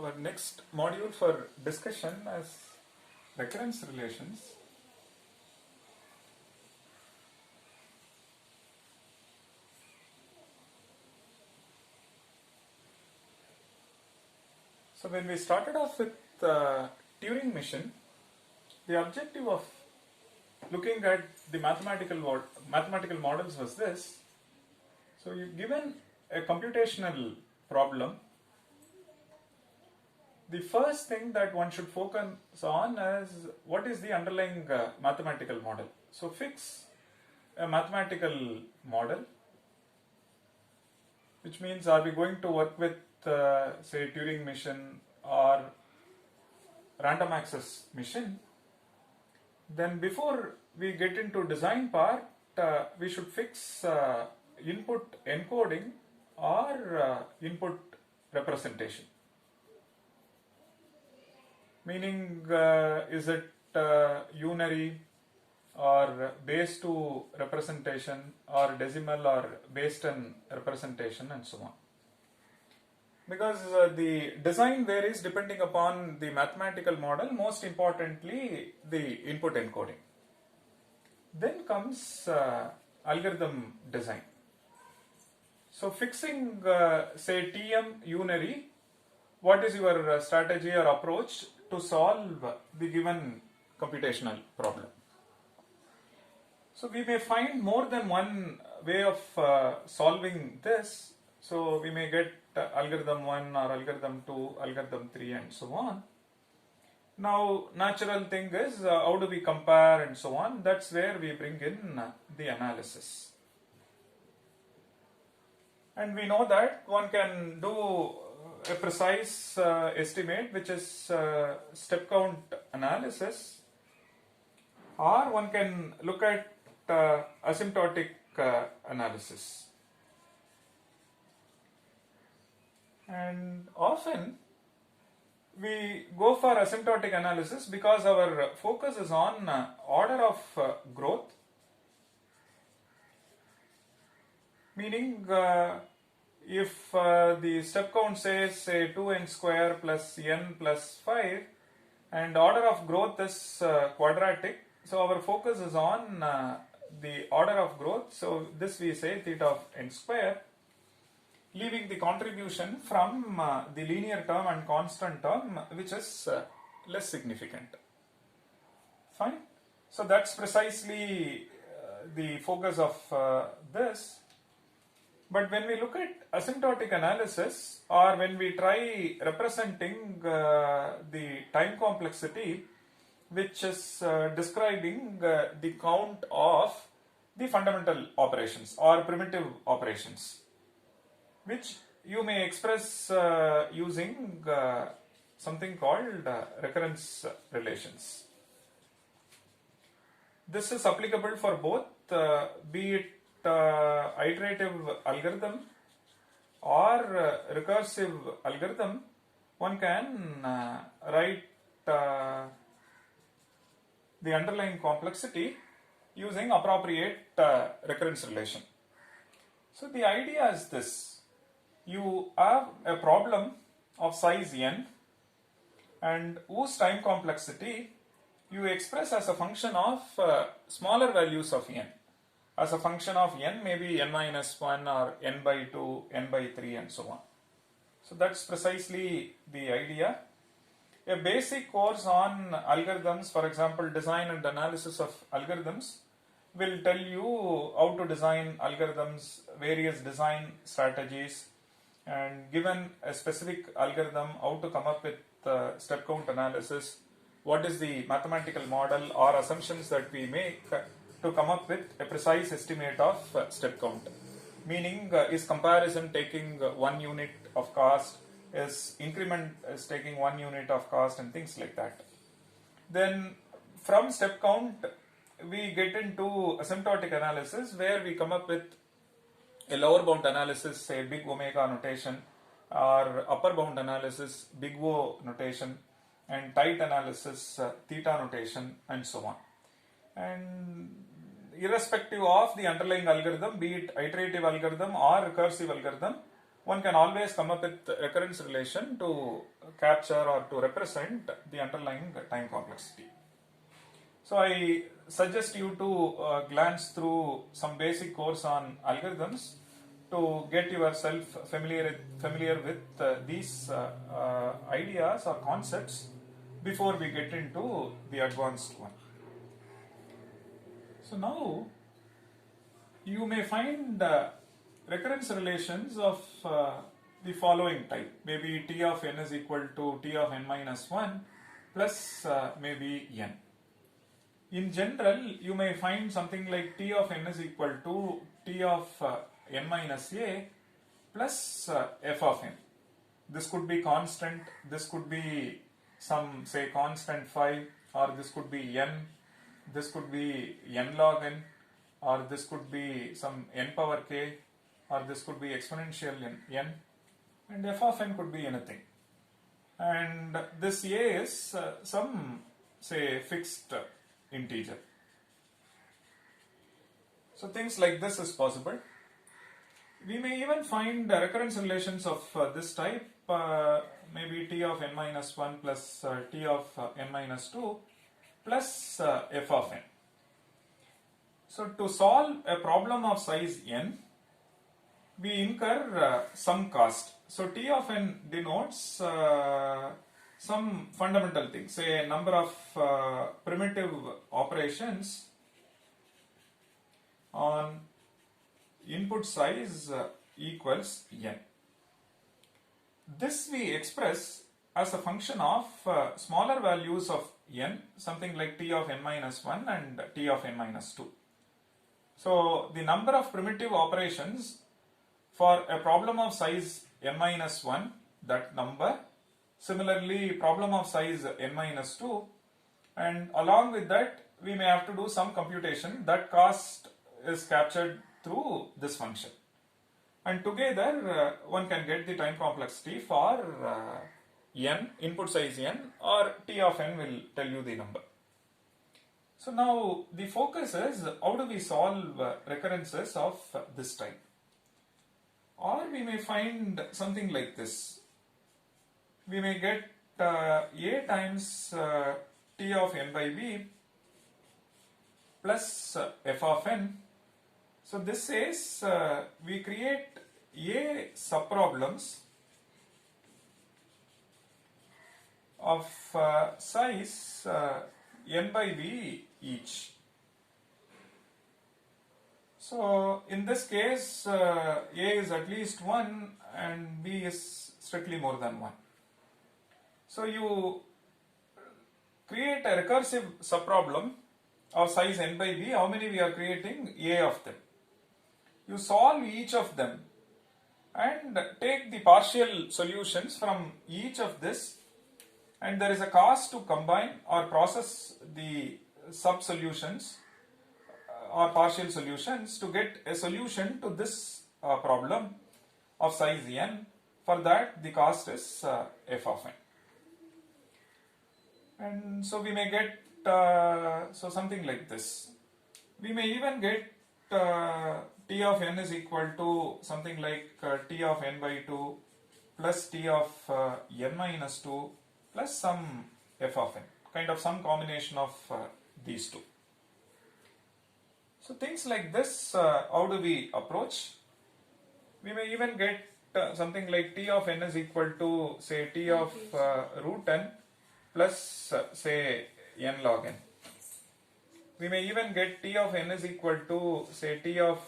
our next module for discussion is recurrence relations. So when we started off with Turing machine, the objective of looking at the mathematical models was this. So you given a computational problem, the first thing that one should focus on is what is the underlying mathematical model. So fix a mathematical model, which means are we going to work with say Turing machine or random access machine. Then before we get into design part, we should fix input encoding or input representation. Meaning, is it unary or base 2 representation or decimal or base 10 representation and so on. Because the design varies depending upon the mathematical model, most importantly the input encoding. Then comes algorithm design. So fixing say TM unary, what is your strategy or approach to solve the given computational problem? So we may find more than one way of solving this. So we may get algorithm 1 or algorithm 2, algorithm 3 and so on. Now natural thing is how do we compare and so on. That's where we bring in the analysis. And we know that one can do a precise estimate, which is step count analysis, or one can look at asymptotic analysis. And often we go for asymptotic analysis because our focus is on order of growth, meaning if the step count says say 2n square plus n plus 5 and order of growth is quadratic, so our focus is on the order of growth. So this we say theta of n square, leaving the contribution from the linear term and constant term, which is less significant. Fine. So that's precisely the focus of this. But when we look at asymptotic analysis, or when we try representing the time complexity, which is describing the count of the fundamental operations or primitive operations, which you may express using something called recurrence relations. This is applicable for both, be it iterative algorithm or recursive algorithm. One can write the underlying complexity using appropriate recurrence relation. So the idea is this: you have a problem of size n and whose time complexity you express as a function of smaller values of n. As a function of n, maybe n minus 1 or n by 2, n by 3 and so on. So that's precisely the idea. A basic course on algorithms, for example design and analysis of algorithms, will tell you how to design algorithms, various design strategies, and given a specific algorithm, how to come up with step count analysis, what is the mathematical model or assumptions that we make to come up with a precise estimate of step count. Meaning, is comparison taking 1 unit of cost, is increment is taking 1 unit of cost, and things like that. Then from step count, we get into asymptotic analysis, where we come up with a lower bound analysis, say big omega notation, or upper bound analysis, big O notation, and tight analysis, theta notation, and so on. And irrespective of the underlying algorithm, be it iterative algorithm or recursive algorithm, one can always come up with recurrence relation to capture or to represent the underlying time complexity. So I suggest you to glance through some basic course on algorithms to get yourself familiar with these ideas or concepts before we get into the advanced one. So now you may find recurrence relations of the following type. Maybe T of n is equal to T of n minus 1 plus maybe n. In general, you may find something like T of n is equal to T of n minus a plus f of n. This could be constant, this could be some say constant phi, or this could be n, this could be n log n, or this could be some n power k, or this could be exponential n, and f of n could be anything. And this a is some say fixed integer. So things like this is possible. We may even find recurrence relations of this type, maybe T of n minus 1 plus T of n minus 2 plus f of n. So to solve a problem of size n, we incur some cost. So T of n denotes some fundamental things, say a number of primitive operations on input size equals n. This we express as a function of smaller values of n, something like T of n minus 1 and T of n minus 2. So the number of primitive operations for a problem of size n minus 1, that number. Similarly, problem of size n minus 2, and along with that we may have to do some computation. That cost is captured through this function, and together one can get the time complexity for n, input size n, or T of n will tell you the number. So now the focus is how do we solve recurrences of this type. Or we may find something like this. We may get a times T of n by b plus f of n. So this says we create a subproblems of size n by b each. So in this case a is at least 1 and b is strictly more than 1. So you create a recursive subproblem of size n by b. How many we are creating? A of them. You solve each of them and take the partial solutions from each of this, and there is a cost to combine or process the sub solutions or partial solutions to get a solution to this problem of size n. For that the cost is f of n. And so we may get so something like this. We may even get T of n is equal to something like T of n by 2 plus T of n minus 2 plus some f of n, kind of some combination of these two. So things like this, how do we approach? We may even get something like T of n is equal to say T of root n plus say n log n. We may even get T of n is equal to say T of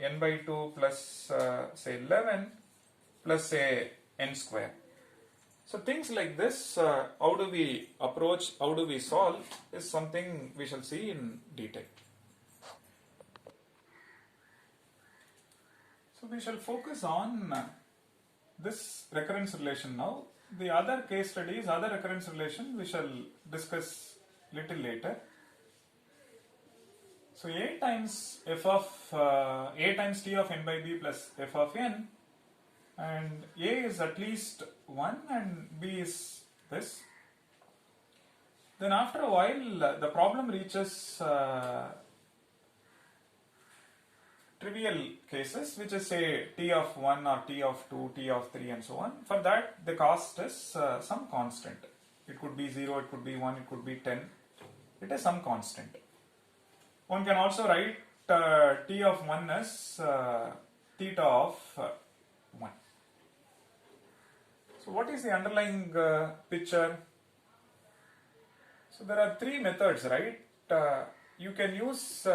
n by 2 plus say 11 plus say n square. So things like this, how do we approach, how do we solve, is something we shall see in detail. So we shall focus on this recurrence relation now. The other case studies, other recurrence relation we shall discuss little later. So a times f of a times T of n by b plus f of n, and a is at least 1 and b is this. Then after a while the problem reaches trivial cases, which is say t of 1 or t of 2, t of 3 and so on, for that the cost is some constant. It could be 0, it could be 1, it could be 10. It is some constant. One can also write t of 1 as theta of 1. So what is the underlying picture? So there are three methods, right? You can use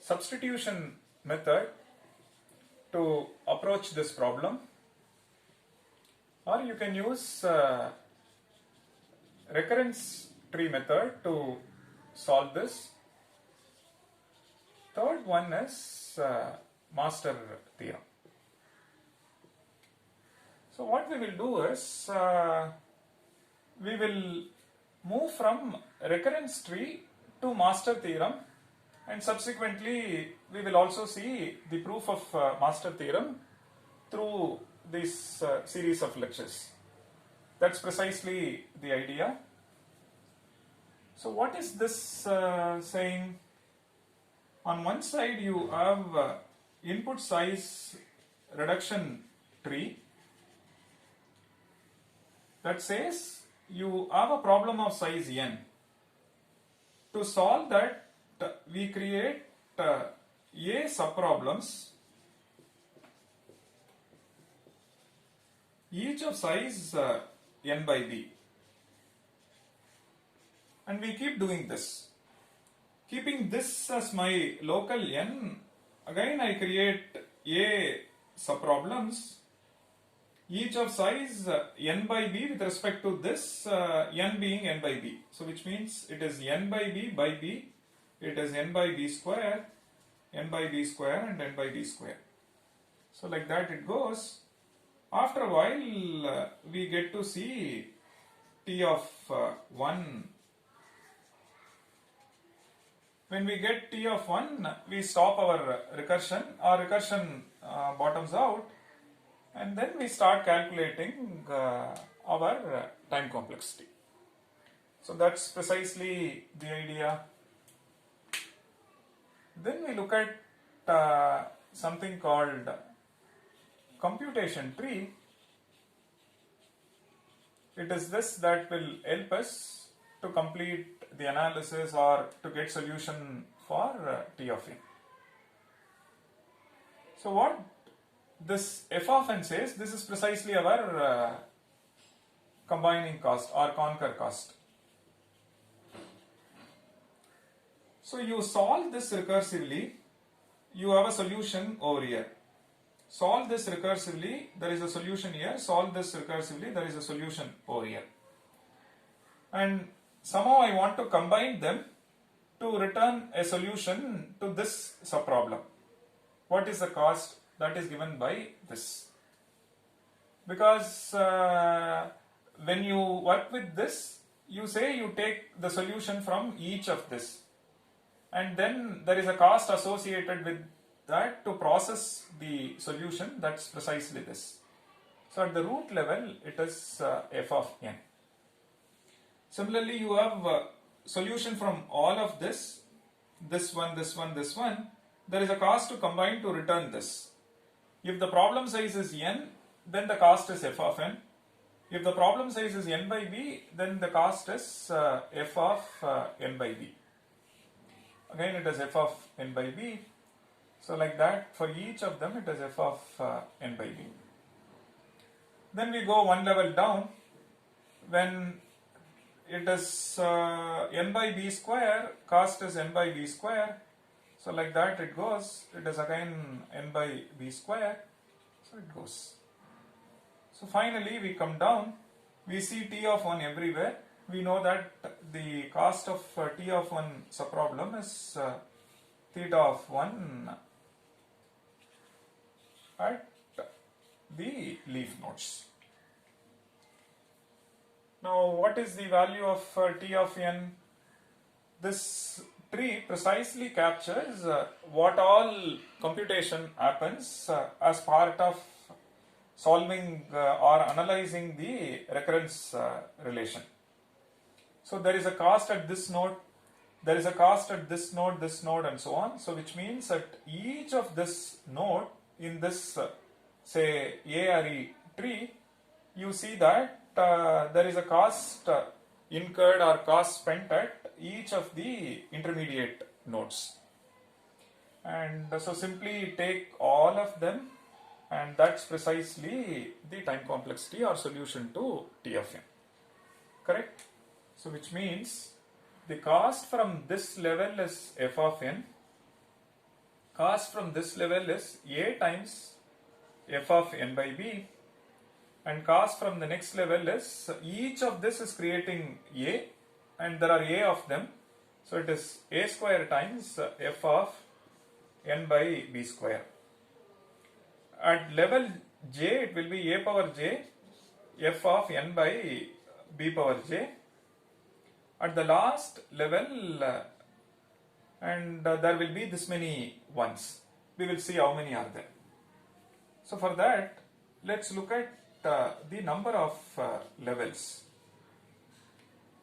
substitution method to approach this problem, or you can use recurrence tree method to solve this. Third one is master theorem. So what we will do is we will move from recurrence tree to master theorem, and subsequently we will also see the proof of master theorem through this series of lectures. That's precisely the idea. So what is this saying? On one side you have input size reduction tree that says you have a problem of size n. To solve that, we create a subproblems, each of size n by b, and we keep doing this. Keeping this as my local n, again I create a subproblems, each of size n by b with respect to this n being n by b. So which means it is n by b, it is n by b square, n by b square and n by b square. So like that it goes. After a while we get to see t of 1. When we get t of 1, we stop our recursion. Our recursion bottoms out, and then we start calculating our time complexity. So that's precisely the idea. Then we look at something called computation tree. It is this that will help us to complete the analysis or to get solution for t of n. So what this f of n says, this is precisely our combining cost or conquer cost. So you solve this recursively, you have a solution over here. Solve this recursively, there is a solution here. Solve this recursively, there is a solution over here. And somehow I want to combine them to return a solution to this subproblem. What is the cost? That is given by this. Because when you work with this, you say you take the solution from each of this, and then there is a cost associated with that to process the solution. That's precisely this. So at the root level it is f of n. Similarly, you have a solution from all of this, this one, this one, this one. There is a cost to combine to return this. If the problem size is n, then the cost is f of n. If the problem size is n by b, then the cost is f of n by b. Again, it is f of n by b. So like that, for each of them, it is f of n by b. Then we go one level down. When it is n by b square, cost is n by b square. So like that it goes. It is again n by b square. So it goes. So finally we come down. We see t of 1 everywhere. We know that the cost of t of 1 subproblem is theta of 1 at the leaf nodes. Now, what is the value of t of n? This tree precisely captures what all computation happens as part of solving or analyzing the recurrence relation. So, there is a cost at this node, there is a cost at this node, and so on. So which means that each of this node in this say A or E tree, you see that there is a cost incurred or cost spent at each of the intermediate nodes. And so simply take all of them, and that's precisely the time complexity or solution to T of n. Correct? So which means the cost from this level is f of n, cost from this level is a times f of n by b, and cost from the next level is each of this is creating a, and there are a of them, so it is a square times f of n by b square. At level j it will be a power j f of n by b power j. At the last level and there will be this many ones. We will see how many are there. So for that, let's look at the number of levels,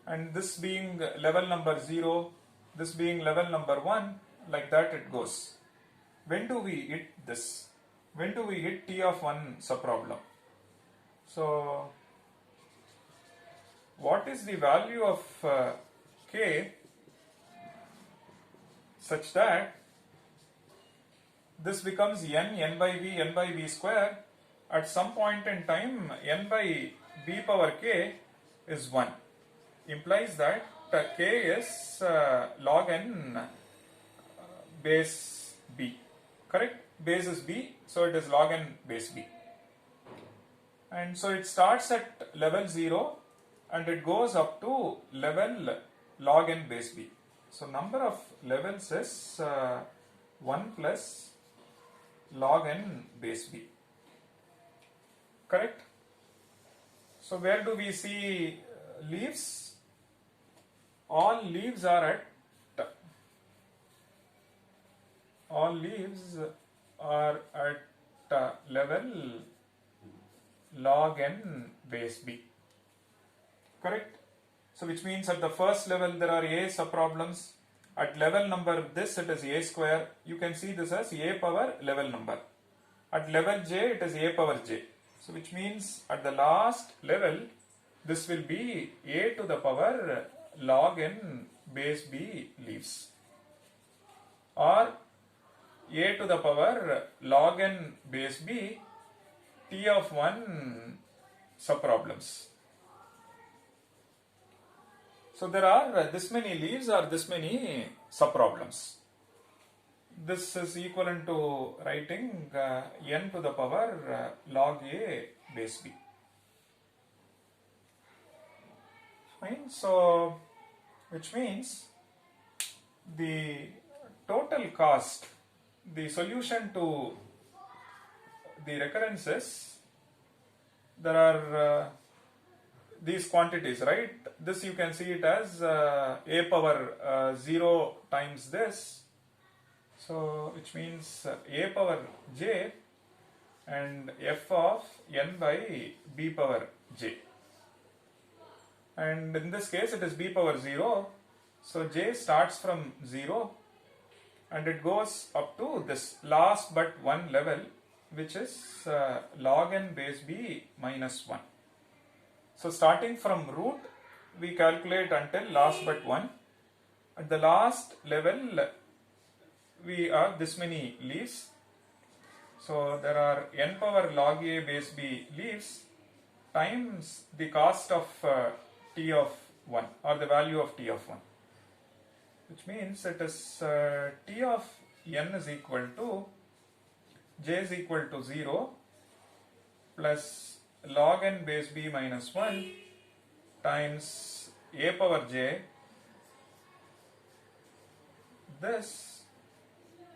and this being level number 0, this being level number 1, like that it goes. When do we hit this? When do we hit T of 1 subproblem? So what is the value of k such that this becomes n by b square? At some point in time, n by b power k is 1. Implies that k is log n base b. Correct? Base is b, so it is log n base b. And so it starts at level 0 and it goes up to level log n base b. So number of levels is 1 plus log n base b. Correct? So where do we see leaves? All leaves are at level log n base b. Correct? So which means at the first level there are a subproblems. At level number this it is a square. You can see this as a power level number. At level j it is a power j. So which means at the last level this will be a to the power log n base b leaves, or a to the power log n base b T of 1 subproblems. So there are this many leaves or this many subproblems. This is equivalent to writing n to the power log a base b. Fine. So which means the total cost, the solution to the recurrences, there are these quantities, right? This you can see it as a power 0 times this, so which means a power j and f of n by b power j, and in this case it is b power 0, so j starts from 0 and it goes up to this last but one level, which is log n base b minus 1. So starting from root we calculate until last but 1. At the last level we have this many leaves, so there are n power log a base b leaves times the cost of t of 1 or the value of t of 1, which means it is t of n is equal to j is equal to 0 plus log n base b minus 1 times a power j this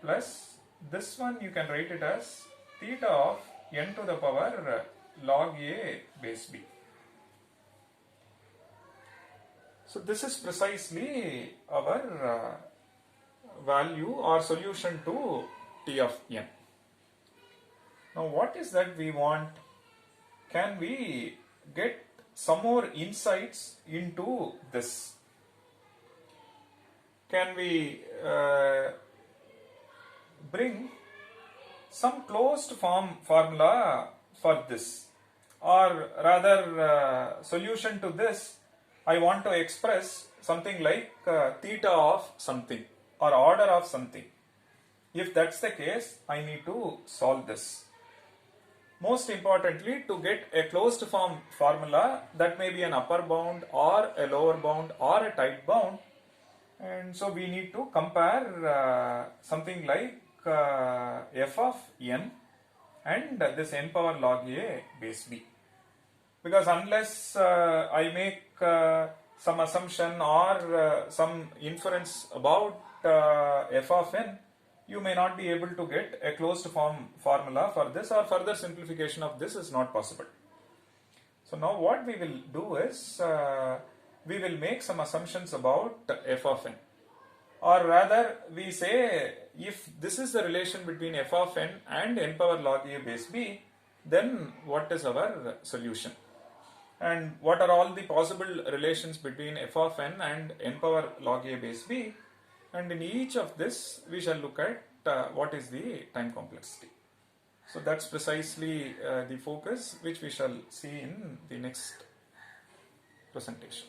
plus this one, you can write it as theta of n to the power log a base b. So this is precisely our value or solution to t of n. Now what is that we want? Can we get some more insights into this? can we bring some closed form formula for this, or rather solution to this, I want to express something like theta of something or order of something. If that's the case, I need to solve this. Most importantly, to get a closed form formula, that may be an upper bound or a lower bound or a tight bound, and so we need to compare something like f of n and this n power log a base b, because unless I make some assumption or some inference about f of n, you may not be able to get a closed form formula for this, or further simplification of this is not possible. So now what we will do is we will make some assumptions about f of n, or rather we say if this is the relation between f of n and n power log a base b, then what is our solution, and what are all the possible relations between f of n and n power log a base b, and in each of this we shall look at what is the time complexity. So that's precisely the focus which we shall see in the next presentation.